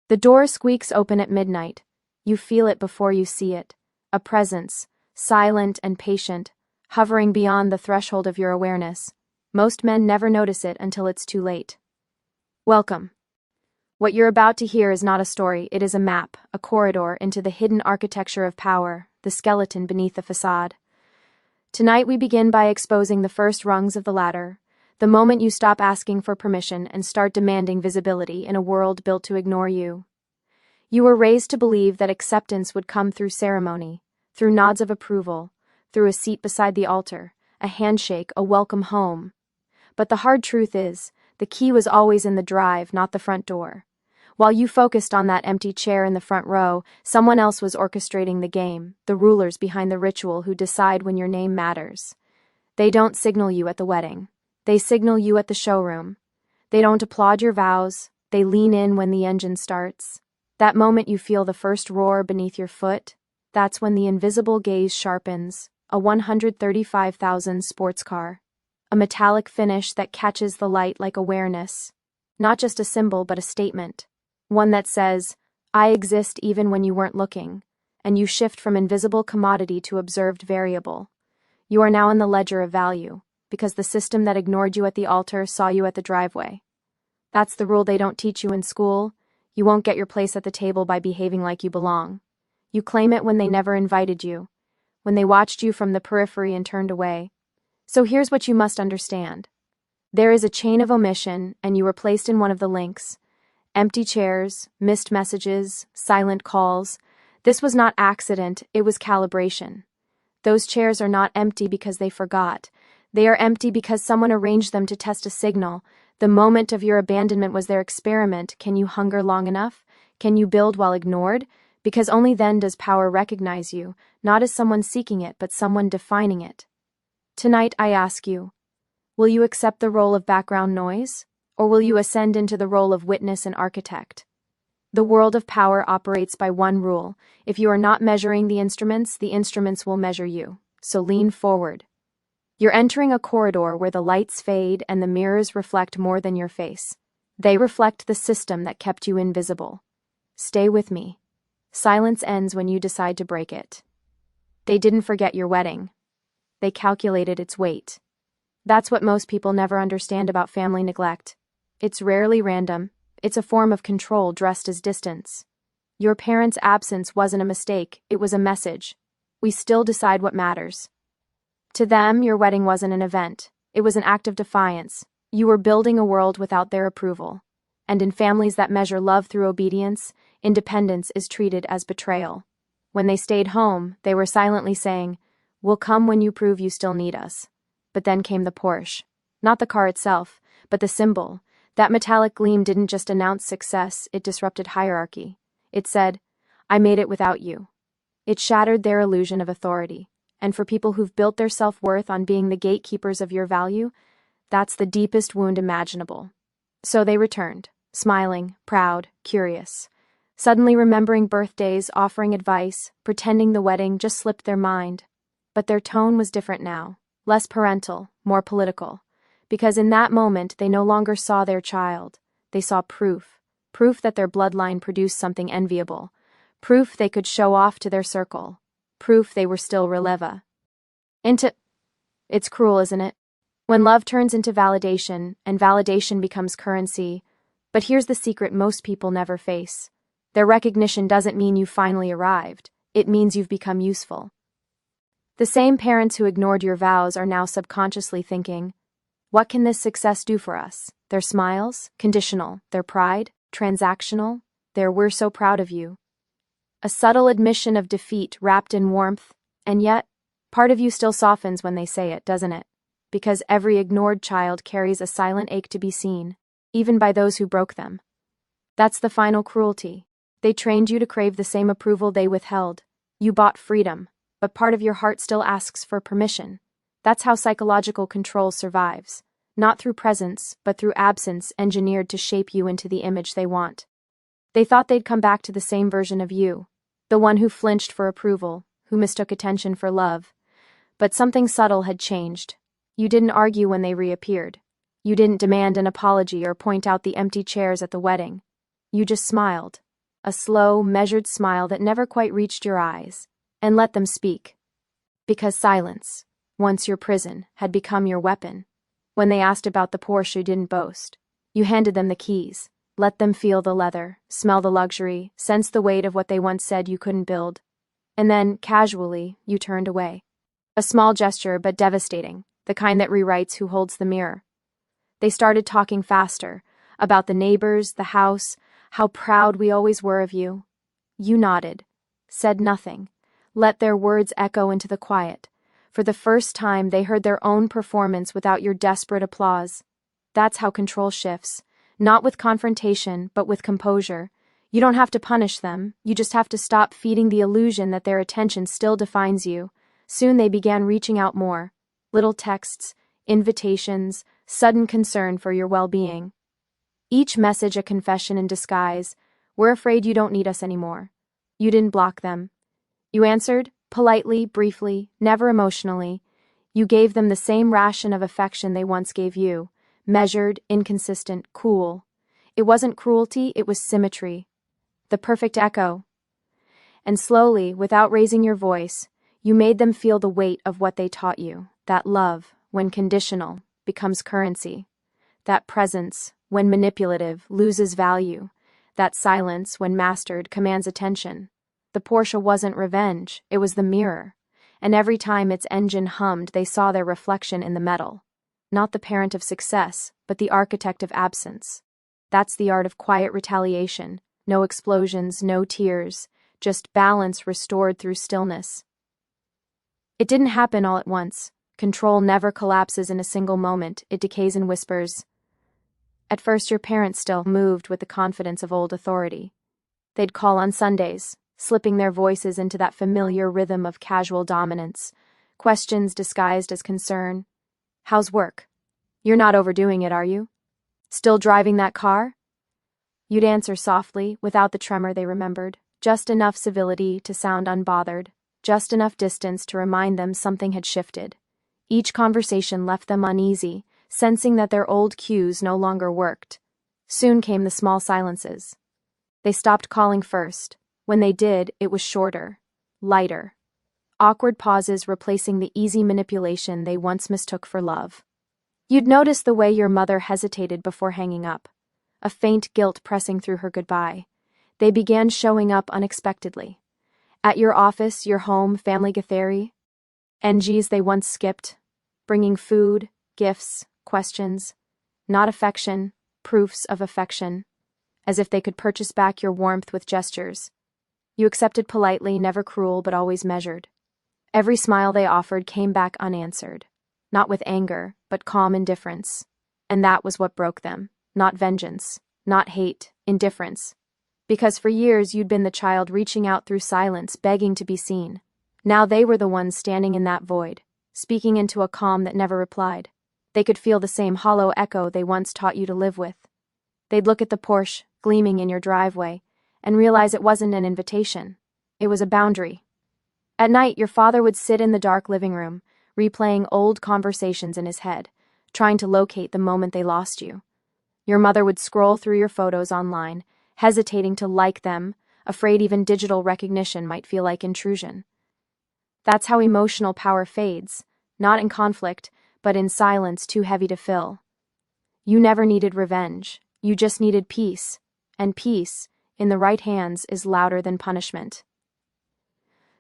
The door squeaks open at midnight. You feel it before you see it. A presence, silent and patient, hovering beyond the threshold of your awareness. Most men never notice it until it's too late. Welcome. What you're about to hear is not a story, it is a map, a corridor into the hidden architecture of power, the skeleton beneath the facade. Tonight we begin by exposing the first rungs of the ladder, the moment you stop asking for permission and start demanding visibility in a world built to ignore you. You were raised to believe that acceptance would come through ceremony, through nods of approval, through a seat beside the altar, a handshake, a welcome home. But the hard truth is, the key was always in the drive, not the front door. While you focused on that empty chair in the front row, someone else was orchestrating the game, the rulers behind the ritual who decide when your name matters. They don't signal you at the wedding. They signal you at the showroom. They don't applaud your vows. They lean in when the engine starts. That moment you feel the first roar beneath your foot, that's when the invisible gaze sharpens, a 135,000 sports car. A metallic finish that catches the light like awareness. Not just a symbol, but a statement. One that says, I exist even when you weren't looking, and you shift from invisible commodity to observed variable. You are now in the ledger of value, because the system that ignored you at the altar saw you at the driveway. That's the rule they don't teach you in school. You won't get your place at the table by behaving like you belong. You claim it when they never invited you, when they watched you from the periphery and turned away. So here's what you must understand. There is a chain of omission, and you were placed in one of the links. Empty chairs, missed messages, silent calls. This was not accident, it was calibration. Those chairs are not empty because they forgot. They are empty because someone arranged them to test a signal. The moment of your abandonment was their experiment. Can you hunger long enough? Can you build while ignored? Because only then does power recognize you, not as someone seeking it, but someone defining it. Tonight I ask you, will you accept the role of background noise, or will you ascend into the role of witness and architect? The world of power operates by one rule. If you are not measuring the instruments will measure you. So lean forward. You're entering a corridor where the lights fade and the mirrors reflect more than your face. They reflect the system that kept you invisible. Stay with me. Silence ends when you decide to break it. They didn't forget your wedding. They calculated its weight. That's what most people never understand about family neglect. It's rarely random. It's a form of control dressed as distance. Your parents' absence wasn't a mistake, it was a message. We still decide what matters. To them, your wedding wasn't an event. It was an act of defiance. You were building a world without their approval. And in families that measure love through obedience, independence is treated as betrayal. When they stayed home, they were silently saying, "We'll come when you prove you still need us." But then came the Porsche. Not the car itself, but the symbol. That metallic gleam didn't just announce success, it disrupted hierarchy. It said, I made it without you. It shattered their illusion of authority. And for people who've built their self-worth on being the gatekeepers of your value, that's the deepest wound imaginable. So they returned, smiling, proud, curious. Suddenly remembering birthdays, offering advice, pretending the wedding just slipped their mind. But their tone was different now, less parental, more political. Because in that moment, they no longer saw their child. They saw proof that their bloodline produced something enviable, proof they could show off to their circle, proof they were still releva. It's cruel, isn't it? When love turns into validation, and validation becomes currency. But here's the secret most people never face. Their recognition doesn't mean you finally arrived. It means you've become useful. The same parents who ignored your vows are now subconsciously thinking, what can this success do for us? Their smiles, conditional. Their pride, transactional. Their we're so proud of you. A subtle admission of defeat wrapped in warmth, and yet, part of you still softens when they say it, doesn't it? Because every ignored child carries a silent ache to be seen, even by those who broke them. That's the final cruelty. They trained you to crave the same approval they withheld. You bought freedom, but part of your heart still asks for permission. That's how psychological control survives. Not through presence, but through absence engineered to shape you into the image they want. They thought they'd come back to the same version of you, the one who flinched for approval, who mistook attention for love. But something subtle had changed. You didn't argue when they reappeared. You didn't demand an apology or point out the empty chairs at the wedding. You just smiled. a slow, measured smile that never quite reached your eyes, and let them speak. Because silence, once your prison, had become your weapon. When they asked about the Porsche you didn't boast, you handed them the keys, let them feel the leather, smell the luxury, sense the weight of what they once said you couldn't build. And then, casually, you turned away. A small gesture, but devastating, the kind that rewrites who holds the mirror. They started talking faster, about the neighbors, the house, how proud we always were of you. You nodded, said nothing, let their words echo into the quiet. For the first time, they heard their own performance without your desperate applause. That's how control shifts, not with confrontation, but with composure. You don't have to punish them, you just have to stop feeding the illusion that their attention still defines you. Soon they began reaching out more. Little texts, invitations, sudden concern for your well-being. Each message a confession in disguise. We're afraid you don't need us anymore. You didn't block them. You answered, politely, briefly, never emotionally. You gave them the same ration of affection they once gave you. Measured, inconsistent, cool. It wasn't cruelty, it was symmetry. The perfect echo. And slowly, without raising your voice, you made them feel the weight of what they taught you. That love, when conditional, becomes currency. That presence, when manipulative, loses value. That silence, when mastered, commands attention. The Porsche wasn't revenge, it was the mirror. And every time its engine hummed, they saw their reflection in the metal. Not the parent of success, but the architect of absence. That's the art of quiet retaliation. No explosions, no tears, just balance restored through stillness. It didn't happen all at once. Control never collapses in a single moment, it decays in whispers. At first, your parents still moved with the confidence of old authority. They'd call on Sundays, slipping their voices into that familiar rhythm of casual dominance, questions disguised as concern. How's work? You're not overdoing it, are you? Still driving that car? You'd answer softly, without the tremor they remembered, just enough civility to sound unbothered, just enough distance to remind them something had shifted. Each conversation left them uneasy, sensing that their old cues no longer worked. Soon came the small silences. They stopped calling first. When they did, it was shorter, lighter. Awkward pauses replacing the easy manipulation they once mistook for love. You'd notice the way your mother hesitated before hanging up, a faint guilt pressing through her goodbye. They began showing up unexpectedly. At your office, your home, family gathering, NGs they once skipped, bringing food, gifts, questions, not affection, proofs of affection, as if they could purchase back your warmth with gestures. You accepted politely, never cruel, but always measured. Every smile they offered came back unanswered, not with anger, but calm indifference. And that was what broke them, not vengeance, not hate, indifference. Because for years you'd been the child reaching out through silence, begging to be seen. Now they were the ones standing in that void, speaking into a calm that never replied. They could feel the same hollow echo they once taught you to live with. They'd look at the Porsche, gleaming in your driveway, and realize it wasn't an invitation. It was a boundary. At night, your father would sit in the dark living room, replaying old conversations in his head, trying to locate the moment they lost you. Your mother would scroll through your photos online, hesitating to like them, afraid even digital recognition might feel like intrusion. That's how emotional power fades, not in conflict, but in silence too heavy to fill. You never needed revenge, you just needed peace, and peace, in the right hands, is louder than punishment.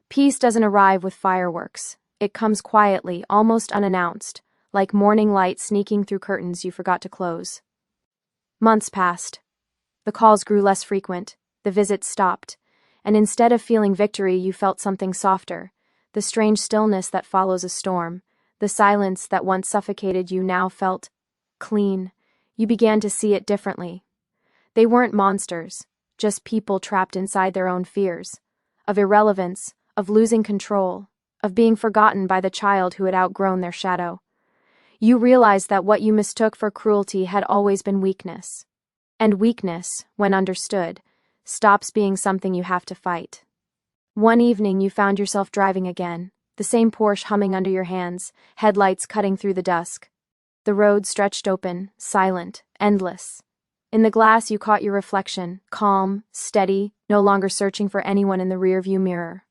Peace doesn't arrive with fireworks. It comes quietly, almost unannounced, like morning light sneaking through curtains you forgot to close. Months passed. The calls grew less frequent, the visits stopped, and instead of feeling victory, you felt something softer, the strange stillness that follows a storm, the silence that once suffocated you now felt clean. You began to see it differently. They weren't monsters, just people trapped inside their own fears, of irrelevance, of losing control, of being forgotten by the child who had outgrown their shadow. You realized that what you mistook for cruelty had always been weakness. And weakness, when understood, stops being something you have to fight. One evening you found yourself driving again, the same Porsche humming under your hands, headlights cutting through the dusk. The road stretched open, silent, endless. In the glass, you caught your reflection, calm, steady, no longer searching for anyone in the rearview mirror.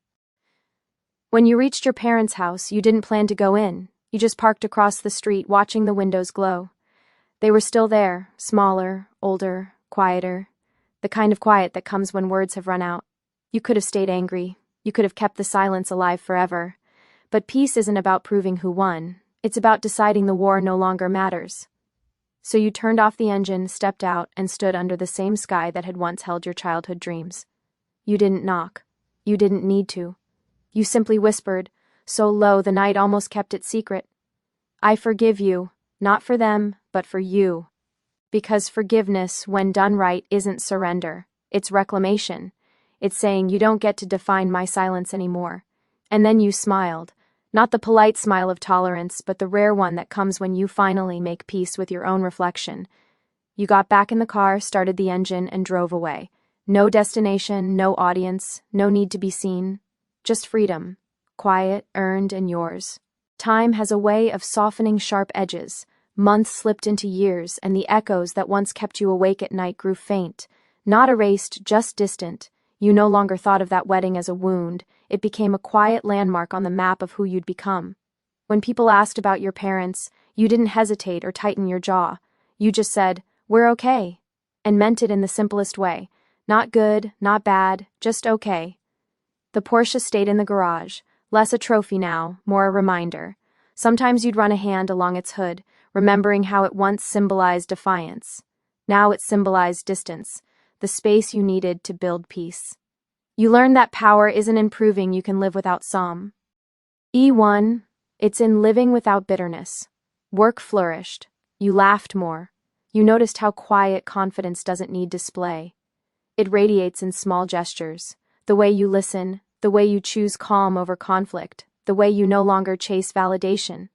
When you reached your parents' house, you didn't plan to go in. You just parked across the street, watching the windows glow. They were still there, smaller, older, quieter. The kind of quiet that comes when words have run out. You could have stayed angry. You could have kept the silence alive forever. But peace isn't about proving who won. It's about deciding the war no longer matters. So you turned off the engine, stepped out, and stood under the same sky that had once held your childhood dreams. You didn't knock. You didn't need to. You simply whispered, so low the night almost kept it secret. I forgive you, not for them, but for you. Because forgiveness, when done right, isn't surrender. It's reclamation. It's saying you don't get to define my silence anymore. And then you smiled. Not the polite smile of tolerance, but the rare one that comes when you finally make peace with your own reflection. You got back in the car, started the engine, and drove away. No destination, no audience, no need to be seen. Just freedom. Quiet, earned, and yours. Time has a way of softening sharp edges. Months slipped into years, and the echoes that once kept you awake at night grew faint. Not erased, just distant. You no longer thought of that wedding as a wound. It became a quiet landmark on the map of who you'd become. When people asked about your parents, you didn't hesitate or tighten your jaw. You just said, "We're okay," and meant it in the simplest way. Not good, not bad, just okay. The Porsche stayed in the garage, less a trophy now, more a reminder. Sometimes you'd run a hand along its hood, remembering how it once symbolized defiance. Now it symbolized distance, the space you needed to build peace. You learned that power isn't in proving you can live without Psalm. E1, it's in living without bitterness. Work flourished. You laughed more. You noticed how quiet confidence doesn't need display. It radiates in small gestures. The way you listen, the way you choose calm over conflict, the way you no longer chase validation.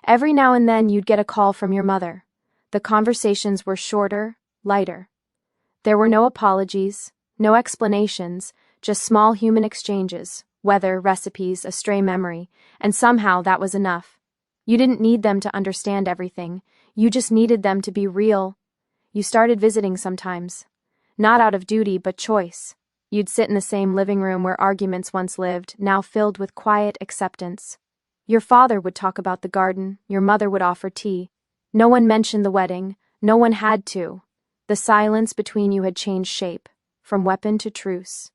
Every now and then you'd get a call from your mother. The conversations were shorter, lighter. There were no apologies, no explanations, just small human exchanges, weather, recipes, a stray memory, and somehow that was enough. You didn't need them to understand everything. You just needed them to be real. You started visiting sometimes. Not out of duty, but choice. You'd sit in the same living room where arguments once lived, now filled with quiet acceptance. Your father would talk about the garden, your mother would offer tea. No one mentioned the wedding, no one had to. The silence between you had changed shape, from weapon to truce.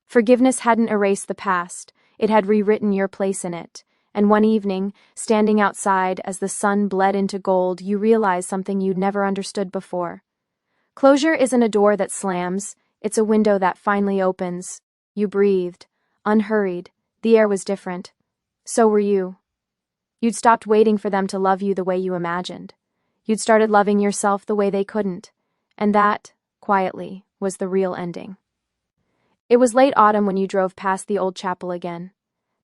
Forgiveness hadn't erased the past, it had rewritten your place in it. And one evening, standing outside as the sun bled into gold, you realized something you'd never understood before. Closure isn't a door that slams, it's a window that finally opens. You breathed, unhurried, the air was different. So were you. You'd stopped waiting for them to love you the way you imagined. You'd started loving yourself the way they couldn't. And that, quietly, was the real ending. It was late autumn when you drove past the old chapel again.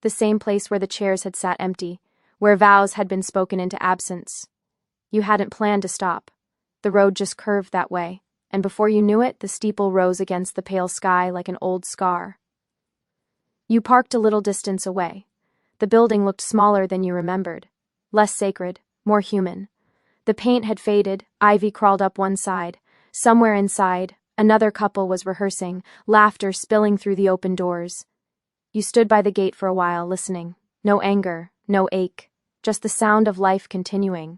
The same place where the chairs had sat empty, where vows had been spoken into absence. You hadn't planned to stop. The road just curved that way, and before you knew it, the steeple rose against the pale sky like an old scar. You parked a little distance away. The building looked smaller than you remembered, less sacred, more human. The paint had faded, ivy crawled up one side. Somewhere inside, another couple was rehearsing, laughter spilling through the open doors. You stood by the gate for a while, listening. No anger, no ache, just the sound of life continuing.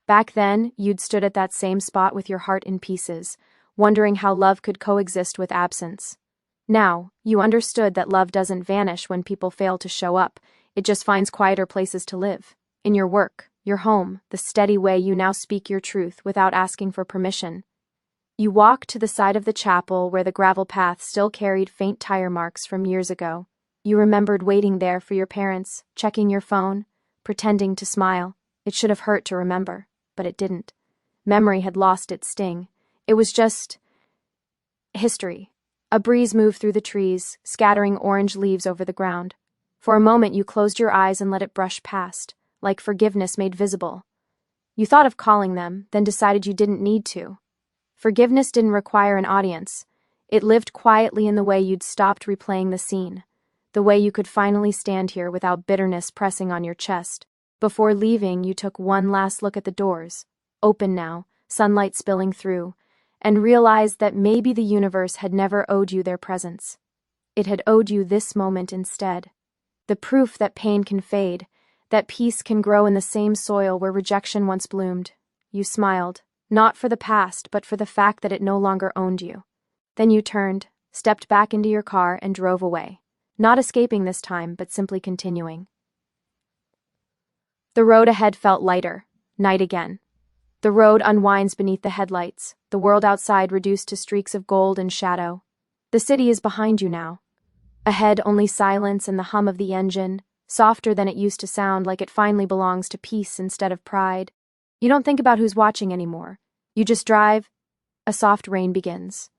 Back then, you'd stood at that same spot with your heart in pieces, wondering how love could coexist with absence. Now, you understood that love doesn't vanish when people fail to show up, it just finds quieter places to live. In your work, your home, the steady way you now speak your truth without asking for permission. You walked to the side of the chapel where the gravel path still carried faint tire marks from years ago. You remembered waiting there for your parents, checking your phone, pretending to smile. It should have hurt to remember, but it didn't. Memory had lost its sting. It was just history. A breeze moved through the trees, scattering orange leaves over the ground. For a moment you closed your eyes and let it brush past, like forgiveness made visible. You thought of calling them, then decided you didn't need to. Forgiveness didn't require an audience. It lived quietly in the way you'd stopped replaying the scene, the way you could finally stand here without bitterness pressing on your chest. Before leaving, you took one last look at the doors, open now, sunlight spilling through, and realized that maybe the universe had never owed you their presence. It had owed you this moment instead. The proof that pain can fade, that peace can grow in the same soil where rejection once bloomed. You smiled, not for the past, but for the fact that it no longer owned you. Then you turned, stepped back into your car, and drove away. Not escaping this time, but simply continuing. The road ahead felt lighter. Night again. The road unwinds beneath the headlights, the world outside reduced to streaks of gold and shadow. The city is behind you now. Ahead only silence and the hum of the engine, softer than it used to sound, like it finally belongs to peace instead of pride. You don't think about who's watching anymore. You just drive. A soft rain begins.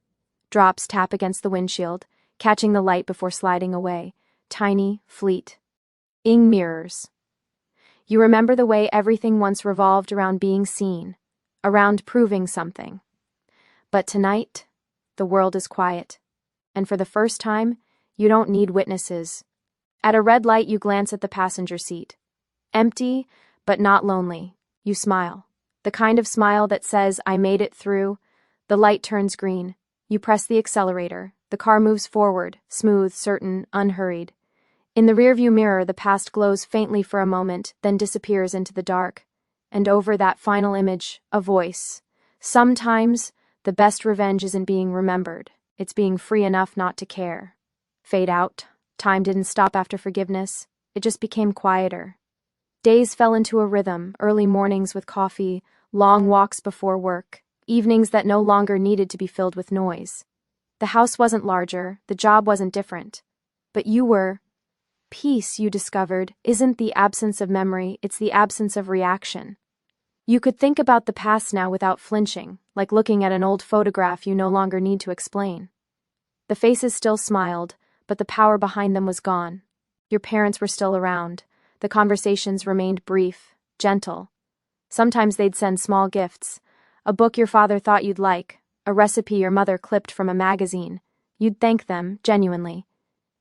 Drops tap against the windshield, catching the light before sliding away. Tiny, fleet. Mirrors. You remember the way everything once revolved around being seen, around proving something. But tonight, the world is quiet. And for the first time, you don't need witnesses. At a red light, you glance at the passenger seat. Empty, but not lonely. You smile. The kind of smile that says, I made it through. The light turns green. You press the accelerator. The car moves forward, smooth, certain, unhurried. In the rearview mirror, the past glows faintly for a moment, then disappears into the dark. And over that final image, a voice. Sometimes, the best revenge isn't being remembered. It's being free enough not to care. Fade out. Time didn't stop after forgiveness. It just became quieter. Days fell into a rhythm, early mornings with coffee, long walks before work, evenings that no longer needed to be filled with noise. The house wasn't larger, the job wasn't different. But you were. Peace, you discovered, isn't the absence of memory, it's the absence of reaction. You could think about the past now without flinching, like looking at an old photograph you no longer need to explain. The faces still smiled, but the power behind them was gone. Your parents were still around. The conversations remained brief, gentle. Sometimes they'd send small gifts. A book your father thought you'd like, a recipe your mother clipped from a magazine. You'd thank them, genuinely.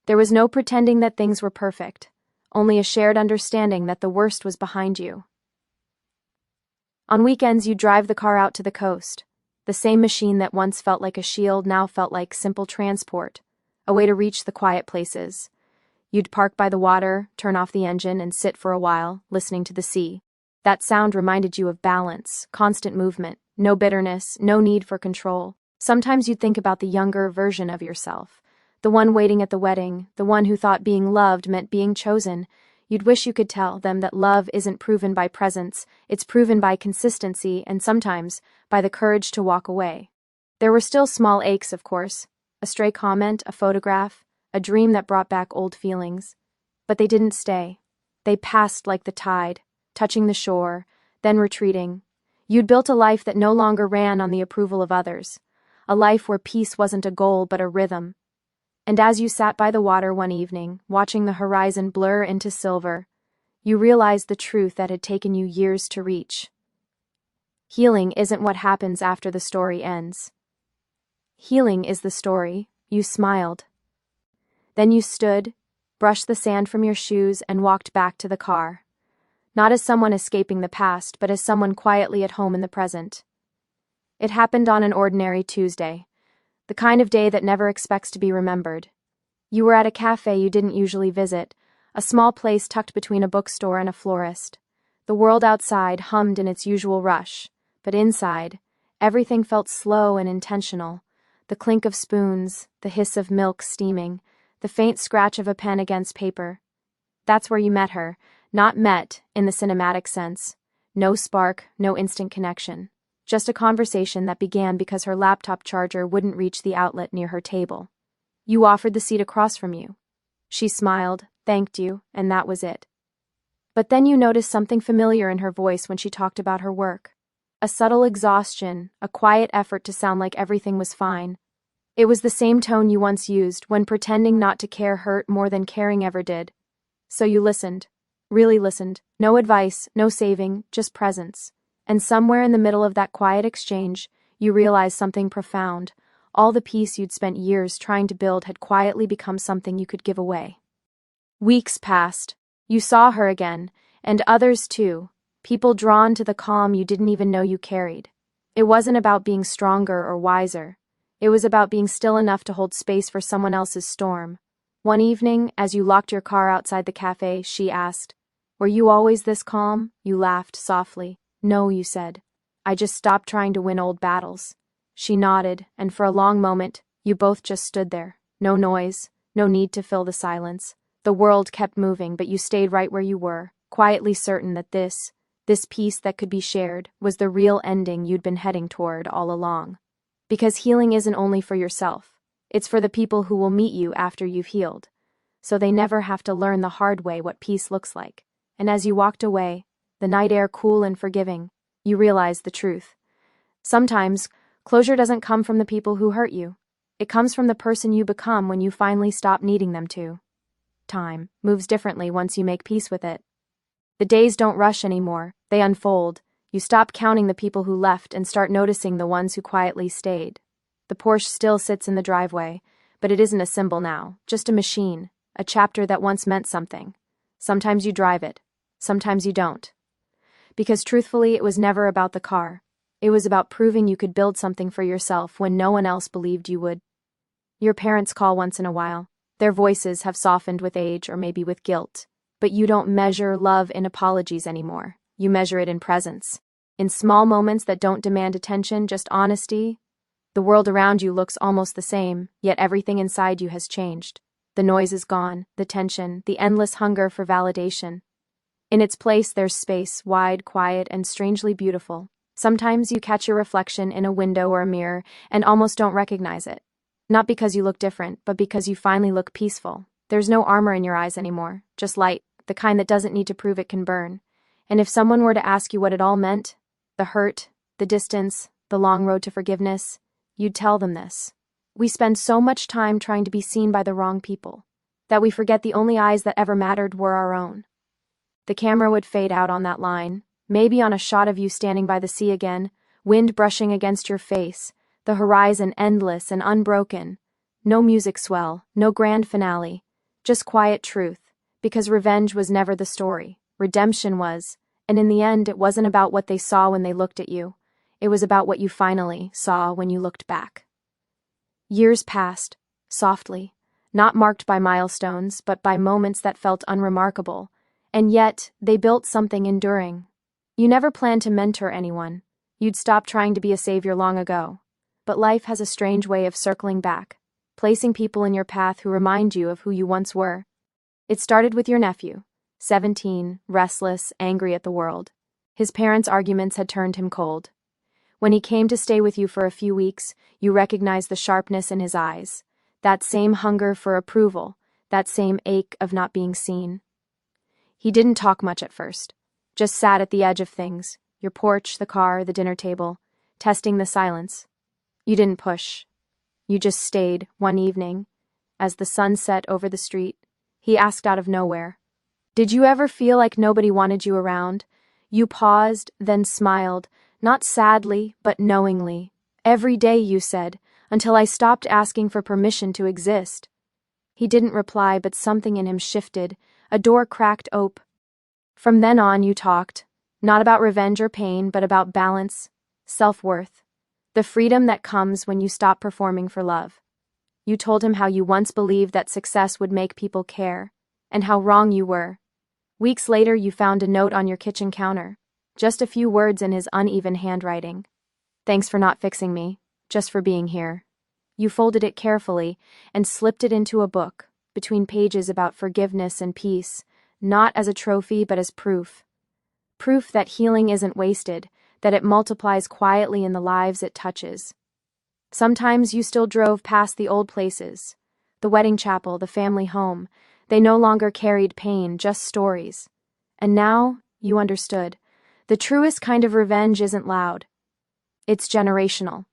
There was no pretending that things were perfect, only a shared understanding that the worst was behind you. On weekends, you'd drive the car out to the coast. The same machine that once felt like a shield now felt like simple transport, a way to reach the quiet places. You'd park by the water, turn off the engine, and sit for a while, listening to the sea. That sound reminded you of balance, constant movement, no bitterness, no need for control. Sometimes you'd think about the younger version of yourself, the one waiting at the wedding, the one who thought being loved meant being chosen. You'd wish you could tell them that love isn't proven by presence, it's proven by consistency and sometimes by the courage to walk away. There were still small aches, of course, a stray comment, a photograph, a dream that brought back old feelings. But they didn't stay. They passed like the tide, touching the shore, then retreating. You'd built a life that no longer ran on the approval of others, a life where peace wasn't a goal but a rhythm. And as you sat by the water one evening, watching the horizon blur into silver, you realized the truth that had taken you years to reach. Healing isn't what happens after the story ends. Healing is the story. You smiled. Then you stood, brushed the sand from your shoes, and walked back to the car. Not as someone escaping the past, but as someone quietly at home in the present. It happened on an ordinary Tuesday. The kind of day that never expects to be remembered. You were at a cafe you didn't usually visit, a small place tucked between a bookstore and a florist. The world outside hummed in its usual rush, but inside, everything felt slow and intentional. The clink of spoons, the hiss of milk steaming, the faint scratch of a pen against paper. That's where you met her, not met in the cinematic sense. No spark, no instant connection. Just a conversation that began because her laptop charger wouldn't reach the outlet near her table. You offered the seat across from you. She smiled, thanked you, and that was it. But then you noticed something familiar in her voice when she talked about her work. A subtle exhaustion, a quiet effort to sound like everything was fine. It was the same tone you once used when pretending not to care hurt more than caring ever did. So you listened. Really listened. No advice, no saving, just presence. And somewhere in the middle of that quiet exchange, you realized something profound. All the peace you'd spent years trying to build had quietly become something you could give away. Weeks passed. You saw her again, and others too, people drawn to the calm you didn't even know you carried. It wasn't about being stronger or wiser. It was about being still enough to hold space for someone else's storm. One evening, as you locked your car outside the cafe, she asked, "Were you always this calm?" You laughed softly. "No," you said. "I just stopped trying to win old battles." She nodded, and for a long moment, you both just stood there. No noise, no need to fill the silence. The world kept moving, but you stayed right where you were, quietly certain that this peace that could be shared, was the real ending you'd been heading toward all along. Because healing isn't only for yourself. It's for the people who will meet you after you've healed. So they never have to learn the hard way what peace looks like. And as you walked away, the night air cool and forgiving, you realized the truth. Sometimes, closure doesn't come from the people who hurt you. It comes from the person you become when you finally stop needing them to. Time moves differently once you make peace with it. The days don't rush anymore, they unfold. You stop counting the people who left and start noticing the ones who quietly stayed. The Porsche still sits in the driveway, but it isn't a symbol now, just a machine, a chapter that once meant something. Sometimes you drive it, sometimes you don't. Because truthfully, it was never about the car. It was about proving you could build something for yourself when no one else believed you would. Your parents call once in a while. Their voices have softened with age or maybe with guilt. But you don't measure love in apologies anymore. You measure it in presence. In small moments that don't demand attention, just honesty. The world around you looks almost the same, yet everything inside you has changed. The noise is gone, the tension, the endless hunger for validation. In its place, there's space, wide, quiet, and strangely beautiful. Sometimes you catch your reflection in a window or a mirror and almost don't recognize it. Not because you look different, but because you finally look peaceful. There's no armor in your eyes anymore, just light, the kind that doesn't need to prove it can burn. And if someone were to ask you what it all meant, the hurt, the distance, the long road to forgiveness, you'd tell them this. We spend so much time trying to be seen by the wrong people, that we forget the only eyes that ever mattered were our own. The camera would fade out on that line, maybe on a shot of you standing by the sea again, wind brushing against your face, the horizon endless and unbroken. No music swell, no grand finale, just quiet truth, because revenge was never the story, redemption was, and in the end it wasn't about what they saw when they looked at you, it was about what you finally saw when you looked back. Years passed, softly, not marked by milestones, but by moments that felt unremarkable, and yet they built something enduring. You never planned to mentor anyone, you'd stopped trying to be a savior long ago, but life has a strange way of circling back, placing people in your path who remind you of who you once were. It started with your nephew, 17, restless, angry at the world. His parents' arguments had turned him cold. When he came to stay with you for a few weeks, you recognized the sharpness in his eyes, that same hunger for approval, that same ache of not being seen. He didn't talk much at first, just sat at the edge of things, your porch, the car, the dinner table, testing the silence. You didn't push. You just stayed. One evening, as the sun set over the street, he asked out of nowhere, "Did you ever feel like nobody wanted you around?" You paused, then smiled, not sadly, but knowingly. "Every day," you said, "until I stopped asking for permission to exist." He didn't reply, but something in him shifted. A door cracked open. From then on, you talked, not about revenge or pain, but about balance, self-worth, the freedom that comes when you stop performing for love. You told him how you once believed that success would make people care, and how wrong you were. Weeks later, you found a note on your kitchen counter, just a few words in his uneven handwriting. "Thanks for not fixing me, just for being here." You folded it carefully and slipped it into a book, between pages about forgiveness and peace, not as a trophy but as proof. Proof that healing isn't wasted, that it multiplies quietly in the lives it touches. Sometimes you still drove past the old places, the wedding chapel, the family home. They no longer carried pain, just stories. And now, you understood, the truest kind of revenge isn't loud. It's generational.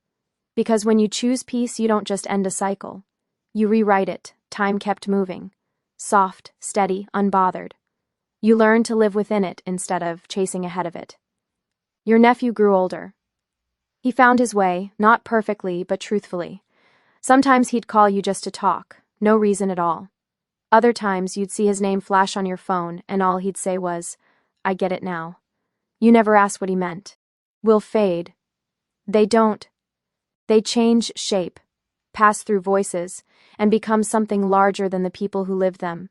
Because when you choose peace, you don't just end a cycle. You rewrite it. Time kept moving. Soft, steady, unbothered. You learned to live within it instead of chasing ahead of it. Your nephew grew older. He found his way, not perfectly, but truthfully. Sometimes he'd call you just to talk, no reason at all. Other times you'd see his name flash on your phone, and all he'd say was, "I get it now." You never asked what he meant. "We'll fade." They don't. They change shape, pass through voices, and become something larger than the people who lived them.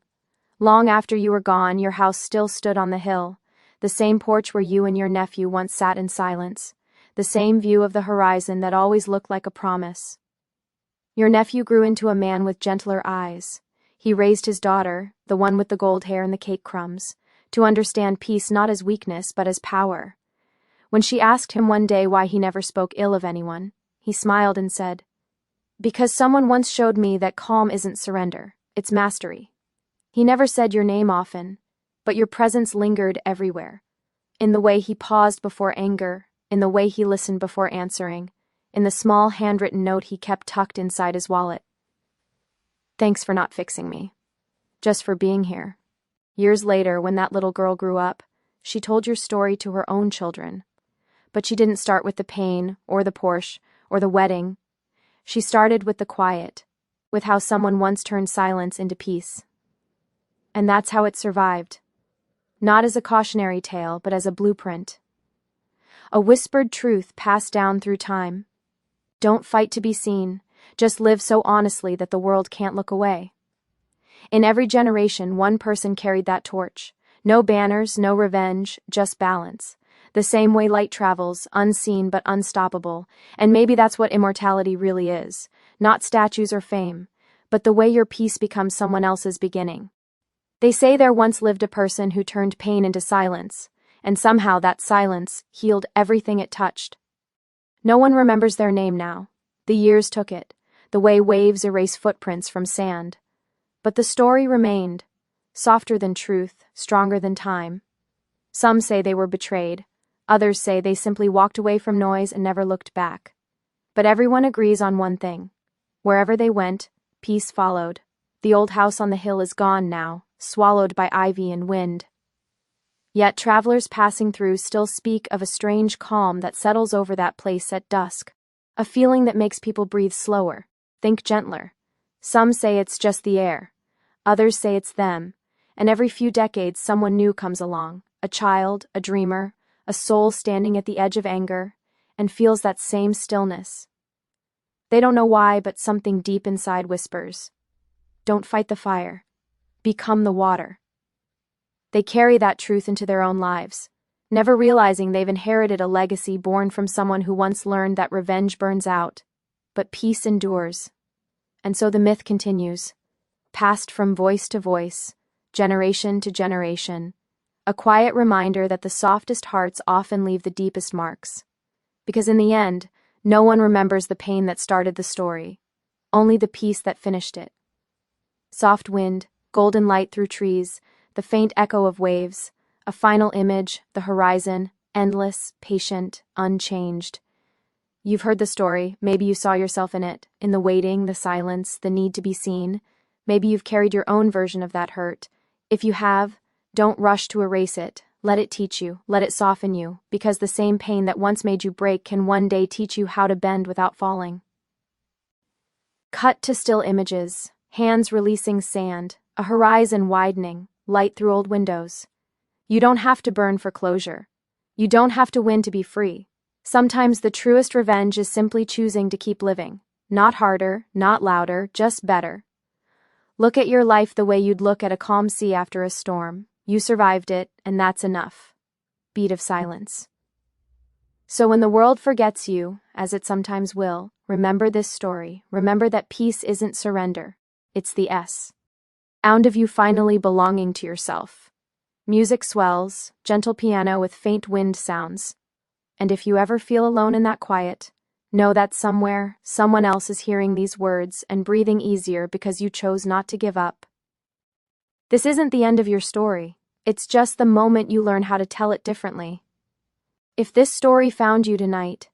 Long after you were gone, your house still stood on the hill, the same porch where you and your nephew once sat in silence, the same view of the horizon that always looked like a promise. Your nephew grew into a man with gentler eyes. He raised his daughter, the one with the gold hair and the cake crumbs, to understand peace not as weakness but as power. When she asked him one day why he never spoke ill of anyone, he smiled and said, "Because someone once showed me that calm isn't surrender, it's mastery." He never said your name often, but your presence lingered everywhere. In the way he paused before anger, in the way he listened before answering, in the small handwritten note he kept tucked inside his wallet. "Thanks for not fixing me. Just for being here." Years later, when that little girl grew up, she told your story to her own children. But she didn't start with the pain, or the Porsche, or the wedding. She started with the quiet, with how someone once turned silence into peace. And that's how it survived. Not as a cautionary tale, but as a blueprint. A whispered truth passed down through time. Don't fight to be seen, just live so honestly that the world can't look away. In every generation, one person carried that torch. No banners, no revenge, just balance. The same way light travels, unseen but unstoppable, and maybe that's what immortality really is. Not statues or fame, but the way your peace becomes someone else's beginning. They say there once lived a person who turned pain into silence, and somehow that silence healed everything it touched. No one remembers their name now. The years took it, the way waves erase footprints from sand. But the story remained, softer than truth, stronger than time. Some say they were betrayed. Others say they simply walked away from noise and never looked back. But everyone agrees on one thing. Wherever they went, peace followed. The old house on the hill is gone now, swallowed by ivy and wind. Yet travelers passing through still speak of a strange calm that settles over that place at dusk, a feeling that makes people breathe slower, think gentler. Some say it's just the air, others say it's them, and every few decades someone new comes along, a child, a dreamer, a soul standing at the edge of anger, and feels that same stillness. They don't know why, but something deep inside whispers, "Don't fight the fire. Become the water." They carry that truth into their own lives, never realizing they've inherited a legacy born from someone who once learned that revenge burns out, but peace endures. And so the myth continues, passed from voice to voice, generation to generation, a quiet reminder that the softest hearts often leave the deepest marks. Because in the end, no one remembers the pain that started the story, only the peace that finished it. Soft wind, golden light through trees, the faint echo of waves, a final image, the horizon, endless, patient, unchanged. You've heard the story, maybe you saw yourself in it, in the waiting, the silence, the need to be seen. Maybe you've carried your own version of that hurt. If you have, don't rush to erase it. Let it teach you, let it soften you, because the same pain that once made you break can one day teach you how to bend without falling. Cut to still images, hands releasing sand, a horizon widening, light through old windows. You don't have to burn for closure. You don't have to win to be free. Sometimes the truest revenge is simply choosing to keep living. Not harder, not louder, just better. Look at your life the way you'd look at a calm sea after a storm. You survived it, and that's enough. Beat of silence. So when the world forgets you, as it sometimes will, remember this story. Remember that peace isn't surrender. It's the sound of you finally belonging to yourself. Music swells, gentle piano with faint wind sounds. And if you ever feel alone in that quiet, know that somewhere, someone else is hearing these words and breathing easier because you chose not to give up. This isn't the end of your story. It's just the moment you learn how to tell it differently. If this story found you tonight,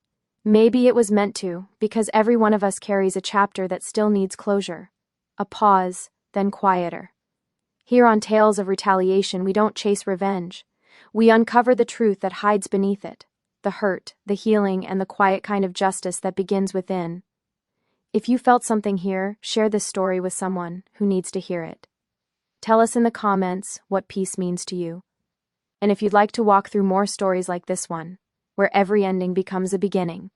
maybe it was meant to, because every one of us carries a chapter that still needs closure. A pause, then quieter. Here on Tales of Retaliation, we don't chase revenge. We uncover the truth that hides beneath it. The hurt, the healing, and the quiet kind of justice that begins within. If you felt something here, share this story with someone who needs to hear it. Tell us in the comments what peace means to you. And if you'd like to walk through more stories like this one, where every ending becomes a beginning,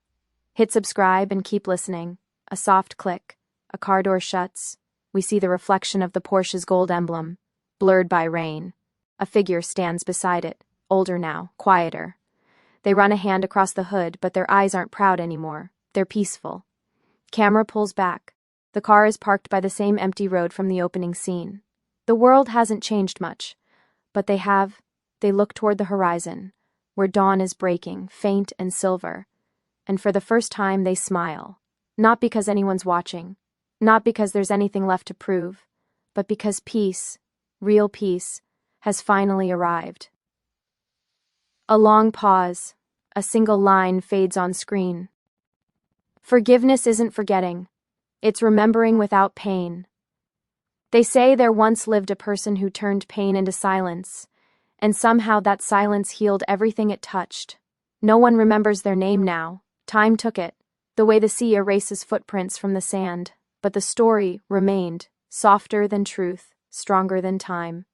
Hit subscribe and keep listening. A soft click. A car door shuts. We see the reflection of the Porsche's gold emblem, blurred by rain. A figure stands beside it, older now, quieter. They run a hand across the hood, but their eyes aren't proud anymore. They're peaceful. Camera pulls back. The car is parked by the same empty road from the opening scene. The world hasn't changed much, but they have. They look toward the horizon, where dawn is breaking, faint and silver. And for the first time they smile. Not because anyone's watching, not because there's anything left to prove, but because peace, real peace, has finally arrived. A long pause. A single line fades on screen. Forgiveness isn't forgetting. It's remembering without pain. They say there once lived a person who turned pain into silence, and somehow that silence healed everything it touched. No one remembers their name now. Time took it, the way the sea erases footprints from the sand, but the story remained, softer than truth, stronger than time.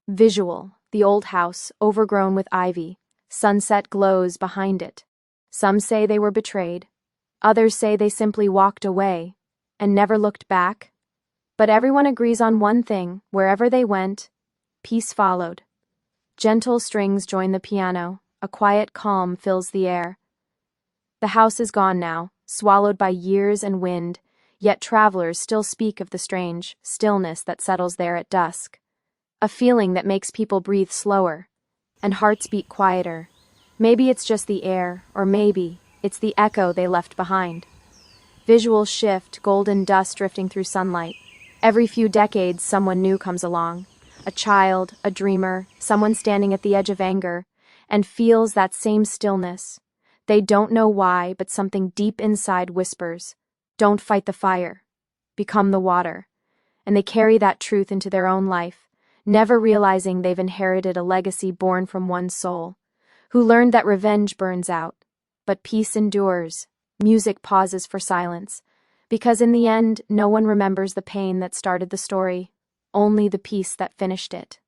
Visual, the old house, overgrown with ivy. Sunset glows behind it. Some say they were betrayed. Others say they simply walked away and never looked back. But everyone agrees on one thing: wherever they went, peace followed. Gentle strings join the piano. A quiet calm fills the air. The house is gone now, swallowed by years and wind, yet travelers still speak of the strange stillness that settles there at dusk. A feeling that makes people breathe slower and hearts beat quieter. Maybe it's just the air, or maybe it's the echo they left behind. Visuals shift, golden dust drifting through sunlight. Every few decades, someone new comes along. A child, a dreamer, someone standing at the edge of anger, and feels that same stillness. They don't know why, but something deep inside whispers, "Don't fight the fire. Become the water." And they carry that truth into their own life, never realizing they've inherited a legacy born from one soul, who learned that revenge burns out, but peace endures. Music pauses for silence, because in the end, no one remembers the pain that started the story, only the peace that finished it.